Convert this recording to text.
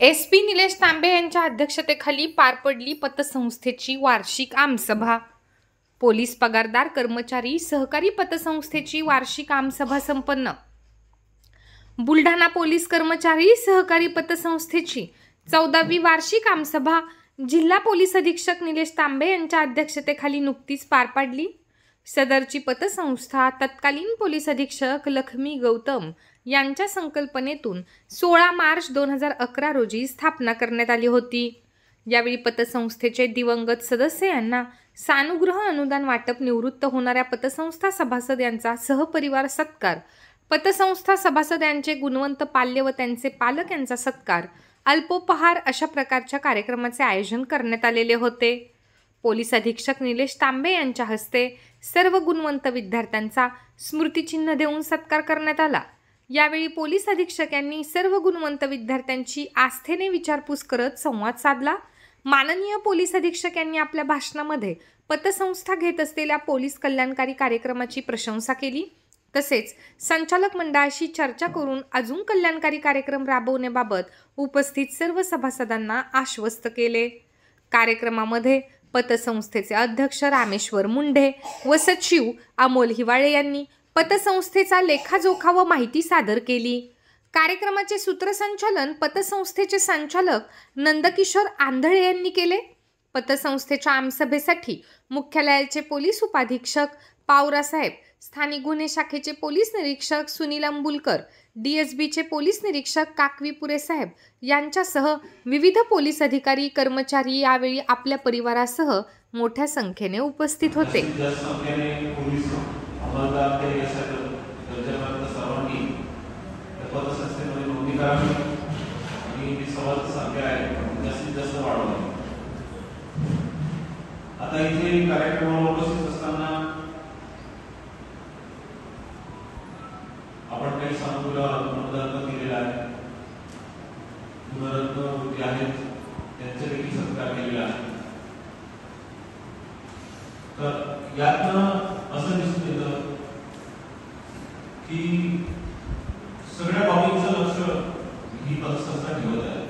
SP Nilesh तांबे यांच्या अध्यक्षतेखाली पार पडली पतसंस्थेची वार्षिक आमसभा। पोलीस पगारदार कर्मचारी सहकारी पतसंस्थेची वार्षिक आमसभा संपन्न। बुलढाणा पोलीस कर्मचारी सहकारी पतसंस्थेची 14वी वार्षिक आमसभा जिल्हा पोलीस अधीक्षक निलेश तांबे यांच्या अध्यक्षतेखाली नुकतीच पार पडली। सदरची पतसंस्था तत्कालीन पोलीस अधीक्षक लक्ष्मी गौतम यांच्या संकल्पनेतून 16 मार्च 2011 रोजी स्थापना करण्यात आली होती। यावेळी पतसंस्थेचे दिवंगत सदस्य यांना सानुग्रह अनुदान वाटप, निवृत्त होणाऱ्या पतसंस्था सभासद यांचा सहपरिवार सत्कार, पतसंस्था सभासद यांचे गुणवंत पाल्य व त्यांचे पालक यांचा सत्कार, अल्पोपहार अशा प्रकारच्या कार्यक्रमाचे आयोजन करण्यात आलेले होते। पोलीस अधीक्षक निलेश तांबे यांच्या हस्ते सर्व गुणवंत विद्यार्थ्यांचा स्मृतिचिन्ह देऊन सत्कार करण्यात आला। यावेळी पोलीस अधीक्षक यांनी सर्व गुणवंत विद्यार्थ्यांची आस्थेने विचारपूस करत संवाद साधला। माननीय पोलीस अधीक्षक यांनी आपल्या भाषणामध्ये पतसंस्था घेत असलेल्या पोलीस कल्याणकारी कार्यक्रमाची प्रशंसा केली। तसेच संचालक मंडळाशी चर्चा करून अजून कल्याणकारी कार्यक्रम राबवण्याबाबत उपस्थित सर्व सभासदांना आश्वस्त केले। कार्यक्रमामध्ये पतसंस्थेचे अध्यक्ष रामेश्वर मुंढे व सचिव अमोल हिवाळे यांनी पतसंस्थेचा लेखाजोखा व माहिती सादर केली। कार्यक्रमाचे सूत्रसंचालन पतसंस्थेचे संचालक नंदकिशोर आंधळे यांनी केले। पतसंस्थेच्या आमसभेसाठी मुख्यालयाचे पोलीस उपाधीक्षक पावरासाहेब, स्थानिक गुन्हे शाखेचे पोलीस निरीक्षक सुनील अंबुलकर, DSBचे पोलीस निरीक्षक काकवीपुरे साहेब यांच्यासह विविध पोलीस अधिकारी कर्मचारी यावेळी आपल्या परिवारासह मोठ्या संख्येने उपस्थित होते। आता इथे कार्यक्रमाला उपस्थित असताना आपण काही सानुग्रह अनुदान दिलेला आहे, गुणरत्न जे आहेत त्यांचे देखील सत्कार केलेला आहे। तर यातनं असं दिसून येतं की सगळ्या बाबींचं लक्ष ही पतसंस्था ठेवत आहे।